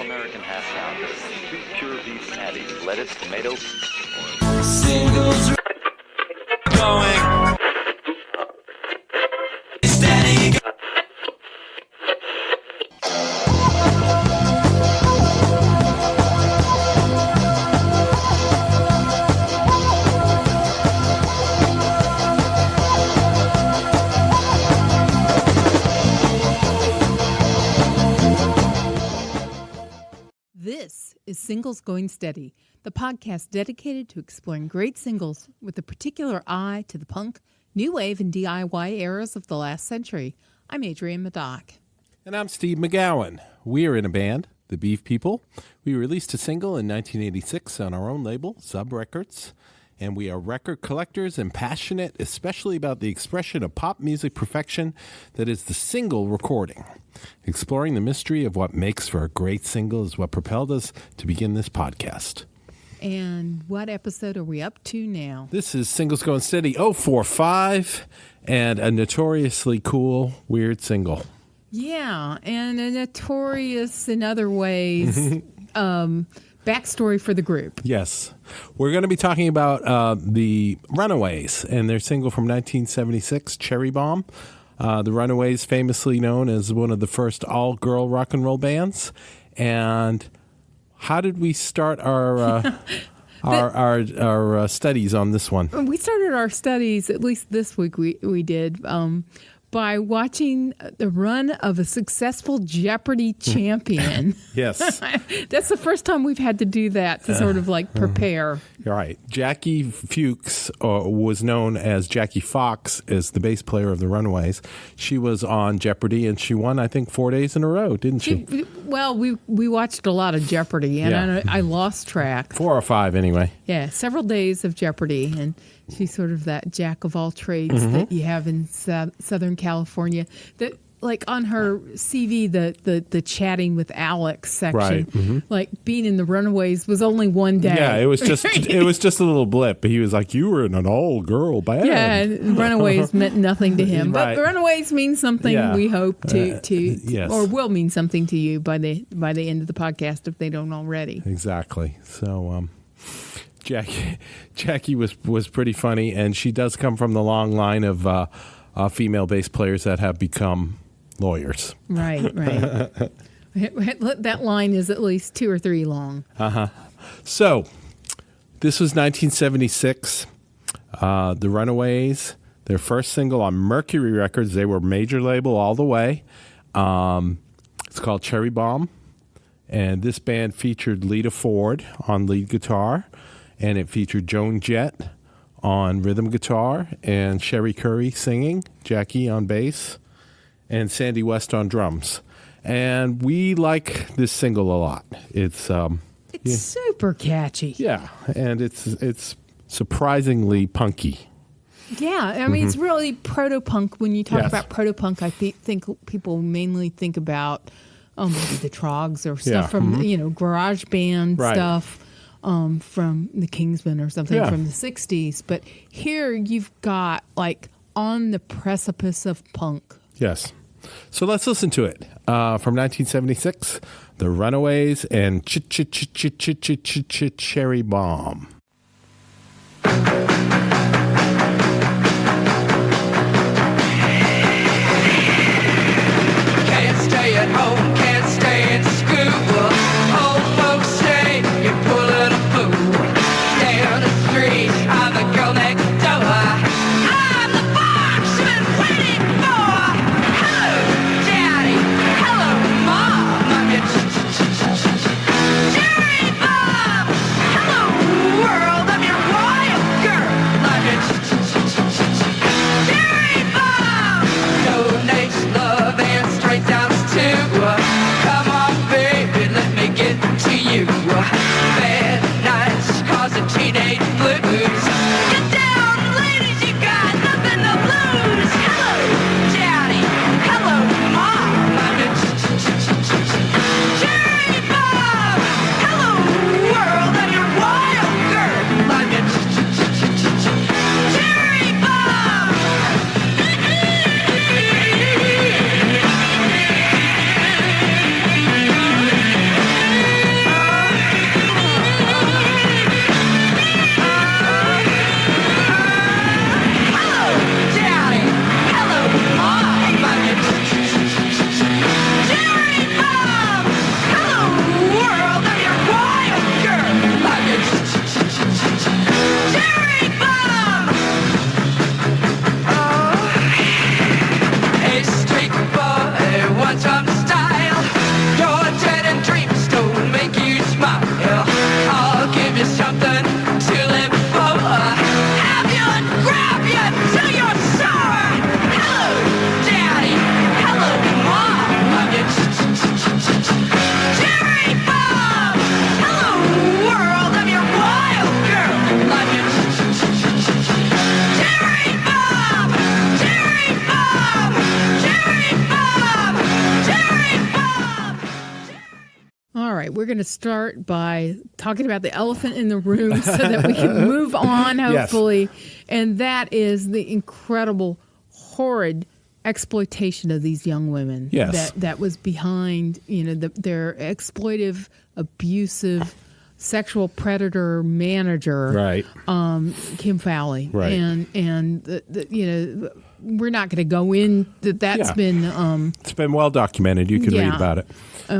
All-American half pounder, 2 pure beef patties, lettuce, tomato. Singles going steady. This is Singles Going Steady, the podcast dedicated to exploring great singles with a particular eye to the punk, new wave, and DIY eras of the last century. I'm Adrienne Madoc. And I'm Steve McGowan. We are in a band, The Beef People. We released a single in 1986 on our own label, Sub Records. And we are record collectors and passionate, especially about the expression of pop music perfection that is the single recording. Exploring the mystery of what makes for a great single is what propelled us to begin this podcast. And what episode are we up to now? This is Singles Going Steady 045 and a notoriously cool, weird single. Yeah, and a notorious in other ways backstory for the group. Yes. We're going to be talking about the Runaways and their single from 1976, Cherry Bomb. The Runaways, famously known as one of the first all-girl rock and roll bands. And how did we start our our studies on this one? We started our studies, at least this week we did, by watching the run of a successful Jeopardy champion. Yes. That's the first time we've had to do that to sort of like prepare. You're right. Jackie Fuchs was known as Jackie Fox as the bass player of the Runaways. She was on Jeopardy and she won, I think, 4 days in a row, didn't she? Well, we watched a lot of Jeopardy and I lost track. 4 or 5 anyway. Yeah, several days of Jeopardy, and she's sort of that jack of all trades that you have in Southern California. That, like on her CV, the chatting with Alex section, right. Like being in the Runaways was only one day. Yeah, it was just a little blip. He was like, "You were in an all-girl band." Yeah, and Runaways meant nothing to him, but Right. the Runaways mean something. Yeah. We hope to yes. or will mean something to you by the end of the podcast if they don't already. Exactly. So, Jackie was pretty funny, and she does come from the long line of female bass players that have become lawyers. Right. That line is at least 2 or 3 long. So, this was 1976. The Runaways, their first single on Mercury Records. They were major label all the way. It's called Cherry Bomb, and this band featured Lita Ford on lead guitar. And it featured Joan Jett on rhythm guitar and Sherry Curry singing, Jackie on bass, and Sandy West on drums. And we like this single a lot. It's super catchy. Yeah, and it's surprisingly punky. Yeah, I mean it's really proto-punk. When you talk Yes. about proto-punk, I think people mainly think about maybe the Trogs or stuff from garage band Right. stuff. From the Kingsmen or something from the 60s. But here you've got like on the precipice of punk. Yes. So let's listen to it. From 1976, The Runaways and Cherry Bomb. Can't stay at home, can't stay in school. Old folks say you're pulling a fool. Down the street, I'm the girl next door. I'm the box you've been waiting for. Hello, Daddy. Hello, Mom. I'm your Cherry Bomb. Hello, world. I'm your wild girl. right, we're going to start by talking about the elephant in the room so that we can move on, Yes. hopefully. And that is the incredible, horrid exploitation of these young women. Yes. That was behind, their exploitive, abusive, sexual predator manager, Right. Kim Fowley. Right. And we're not going to go in that's Yeah. been It's been well documented. You can read Yeah. about it.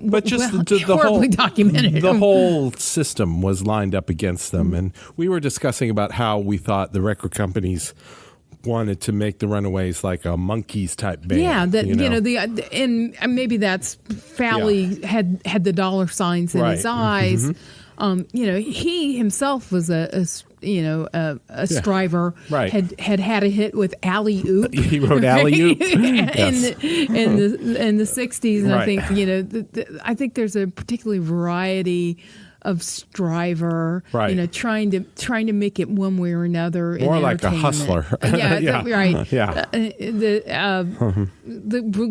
But just well, the whole horribly documented. the whole system was lined up against them, and we were discussing about how we thought the record companies wanted to make the Runaways like a Monkees type band. Yeah, that you know? and maybe that's Fowley had the dollar signs in his Right. eyes. He himself was a striver. Right. Had a hit with Alley Oop. He wrote Alley Oop. Yes. in the 60s, and I Right. think I think there's a particular variety of striver, Right. trying to make it one way or another. in More like a entertainment. hustler. Yeah, Yeah. right. Yeah.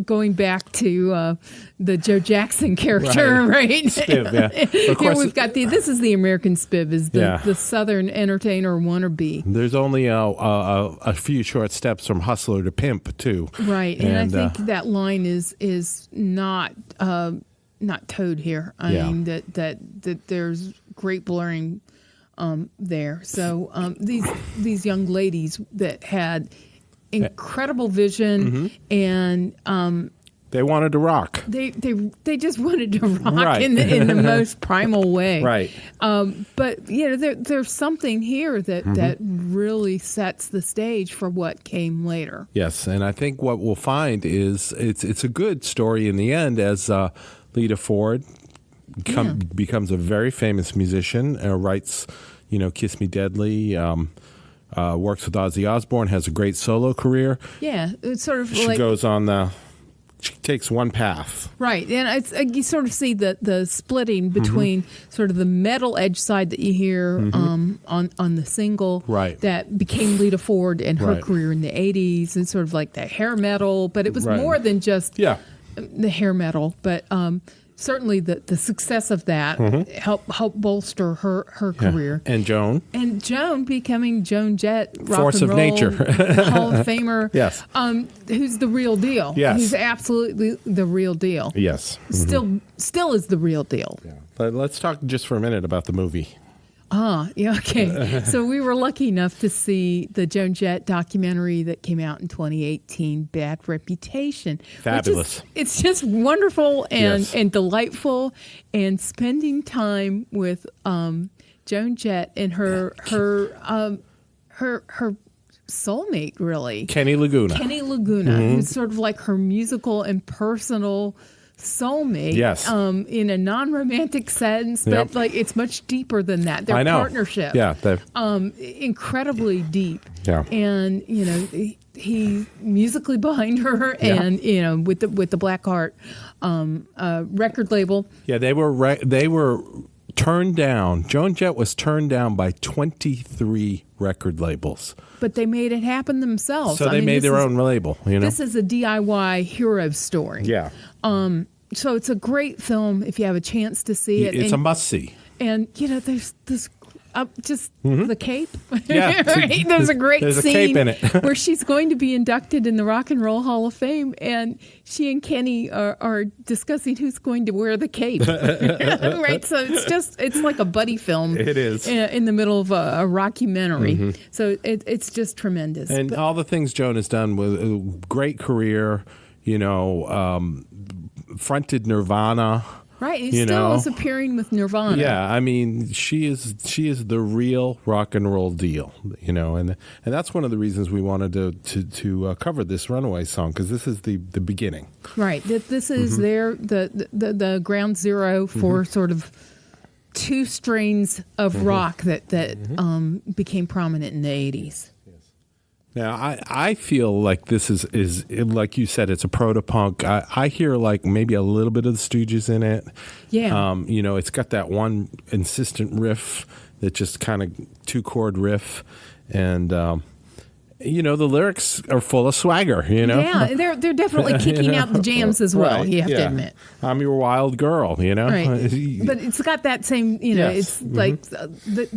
Going back to the Joe Jackson character, right? Spiv, yeah. Of Here course, we've got this is the American Spiv, is Yeah. the Southern entertainer wannabe. there's only a few short steps from hustler to pimp, too. Right, and I think uh, that line is not towed here. I Yeah. mean that there's great blurring there. So these young ladies that had incredible vision and they wanted to rock. they just wanted to rock Right. in the most primal way. Right. But there's something here that really sets the stage for what came later. Yes, and I think what we'll find is it's a good story in the end as Lita Ford becomes a very famous musician, writes, Kiss Me Deadly, works with Ozzy Osbourne, has a great solo career. Yeah, it's sort of She like goes on she takes one path. right, and it's you sort of see the splitting between sort of the metal edge side that you hear on the single Right. that became Lita Ford and her Right. career in the 80s, and sort of like the hair metal, but it was Right. more than just Yeah. the hair metal, but certainly the success of that helped bolster her career. And Joan. And Joan becoming Joan Jett, rock Force and of roll nature. Hall of Famer. Yes. Who's the real deal? Yes. Who's absolutely the real deal. Yes. Still is the real deal. But let's talk just for a minute about the movie. Yeah, okay. So we were lucky enough to see the Joan Jett documentary that came out in 2018, Bad Reputation. which is- Fabulous. It's just wonderful Yes. and delightful, and spending time with Joan Jett and her soulmate, really. Kenny Laguna. Kenny Laguna, who's sort of like her musical and personal soulmate. Yes. In a non-romantic sense, but Yep. like it's much deeper than that. Their I know. partnership, Yeah. incredibly deep. Yeah. And he musically behind her, Yeah. and with the Blackheart record label. Yeah, they were turned down. Joan Jett was turned down by 23 record labels. But they made it happen themselves. So they made their own label, This is a DIY hero story. Yeah. So it's a great film if you have a chance to see it. It's and, a must-see. And there's this the cape. Yeah. Right? There's a great There's a scene cape in it. where she's going to be inducted in the Rock and Roll Hall of Fame, and she and Kenny are discussing who's going to wear the cape. Right? So it's like a buddy film. It is. In the middle of a rockumentary. So it's just tremendous. And all the things Joan has done with a great career, fronted Nirvana. Right, he still is appearing with Nirvana. Yeah, I mean, she is the real rock and roll deal, and that's one of the reasons we wanted to cover this Runaway song, because this is the beginning. Right, this is the ground zero for sort of two strains of rock that became prominent in the 80s. Now, I feel like this is like you said, it's a proto-punk. I hear like maybe a little bit of the Stooges in it. Yeah. It's got that one insistent riff that just kind of two-chord riff. And you know, the lyrics are full of swagger, you know? Yeah, they're definitely kicking out the jams as well, Right, you have yeah. to admit. I'm your wild girl, you know? Right. But it's got that same, you know, Yes. it's like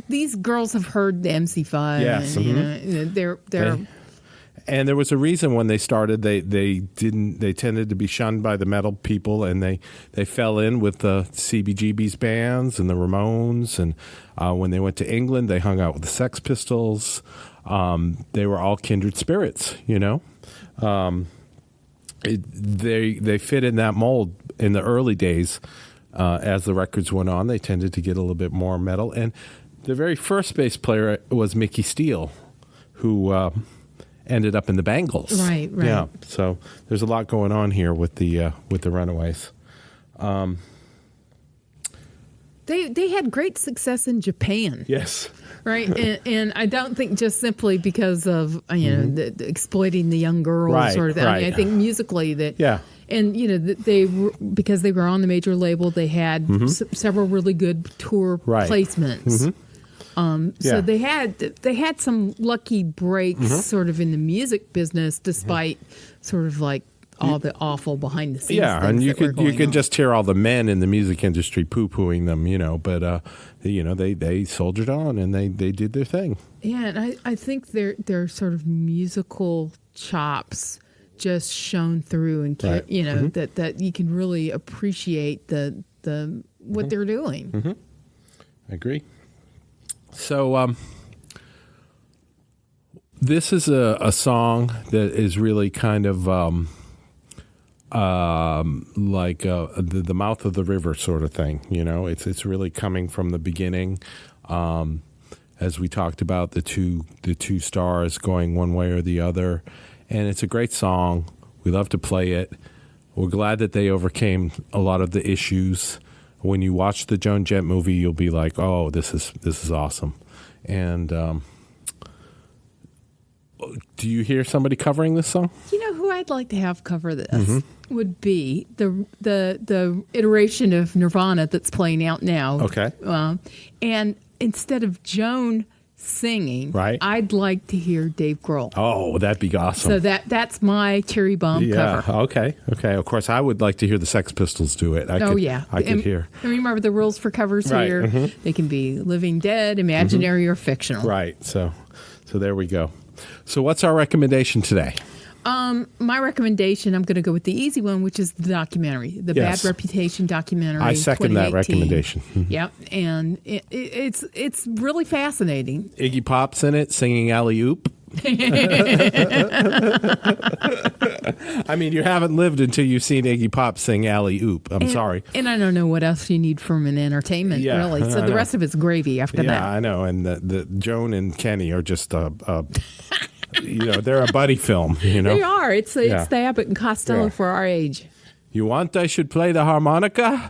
these girls have heard the MC5. Yes, And, you know, they're And there was a reason when they started, they tended to be shunned by the metal people, and they fell in with the CBGB's bands and the Ramones. And when they went to England, they hung out with the Sex Pistols. They were all kindred spirits, you know. They fit in that mold in the early days. As the records went on, they tended to get a little bit more metal. And the very first bass player was Mickey Steele, who ended up in the Bangles. Right. Yeah. So there's a lot going on here with the Runaways. They had great success in Japan. Yes. Right, and I don't think just simply because of the exploiting the young girls Right, or that. I mean, right. I think musically that. Yeah. And because they were on the major label, they had several really good tour Right. placements. Yeah. So they had some lucky breaks, sort of in the music business, despite sort of like all the awful behind the scenes. Yeah, things and you that were could going on. just hear all the men in the music industry poo-pooing them, you know. But they soldiered on and they did their thing. Yeah, and I think their sort of musical chops just shone through, and Right. that you can really appreciate the what they're doing. I agree. So this is a song that is really kind of like the mouth of the river sort of thing. You know, it's really coming from the beginning. As we talked about, the two stars going one way or the other, and it's a great song. We love to play it. We're glad that they overcame a lot of the issues. When you watch the Joan Jett movie, you'll be like, "Oh, this is awesome." And do you hear somebody covering this song? You know who I'd like to have cover this would be the iteration of Nirvana that's playing out now. Okay. And instead of Joan singing, Right. I'd like to hear Dave Grohl. Oh, that'd be awesome. So that's my Cherry Bomb cover. Okay. Of course, I would like to hear the Sex Pistols do it. I could And hear. remember the rules for covers Right, here. They can be living, dead, imaginary, or fictional. Right. So there we go. So what's our recommendation today? My recommendation, I'm going to go with the easy one, which is the documentary, the Yes. Bad Reputation documentary. I second that 2018. recommendation. Yep, and it's really fascinating. Iggy Pop's in it singing Alley Oop. I mean, you haven't lived until you've seen Iggy Pop sing Alley Oop. I'm sorry. And I don't know what else you need from an entertainment, Yeah, really. So I the know. rest of it's gravy after Yeah, that. I know. And the Joan and Kenny are just they're a buddy film. You know, They are. It's Yeah. the Abbott and Costello Yeah. for our age. You want I should play the harmonica?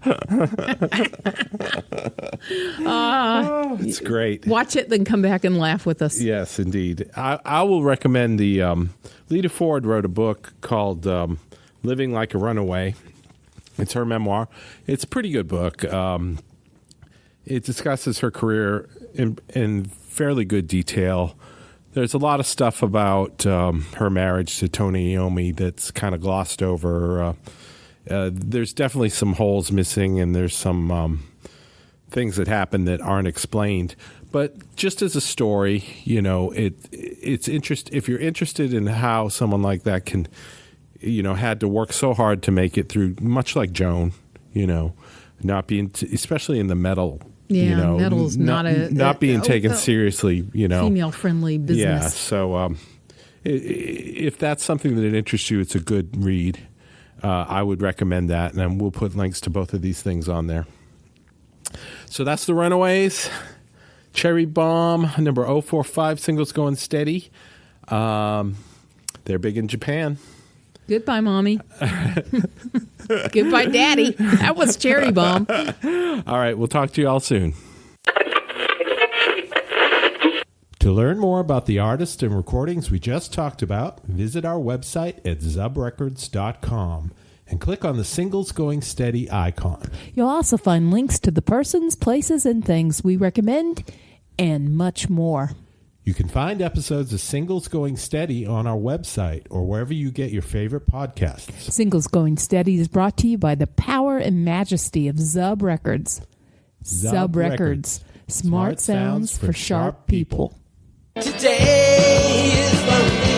It's great. Watch it, then come back and laugh with us. Yes, indeed. I will recommend the Lita Ford wrote a book called Living Like a Runaway. It's her memoir. It's a pretty good book. It discusses her career in fairly good detail. There's a lot of stuff about her marriage to Tony Iommi that's kind of glossed over. There's definitely some holes missing, and there's some things that happen that aren't explained. But just as a story, you know, it's if you're interested in how someone like that can, you know, had to work so hard to make it through, much like Joan, you know, not being, especially in the metal. Yeah, you know, metal's not being taken seriously, you know. Female-friendly business. Yeah, so if that's something that interests you, it's a good read. I would recommend that, and then we'll put links to both of these things on there. So that's the Runaways. Cherry Bomb, number 045, singles going steady. They're big in Japan. Goodbye, Mommy. Goodbye, Daddy. That was Cherry Bomb. All right, we'll talk to you all soon. To learn more about the artists and recordings we just talked about, visit our website at zubrecords.com and click on the Singles Going Steady icon. You'll also find links to the persons, places, and things we recommend, and much more. You can find episodes of Singles Going Steady on our website or wherever you get your favorite podcasts. Singles Going Steady is brought to you by the power and majesty of Zub Records. Zub Records. Smart sounds for sharp people. Today is the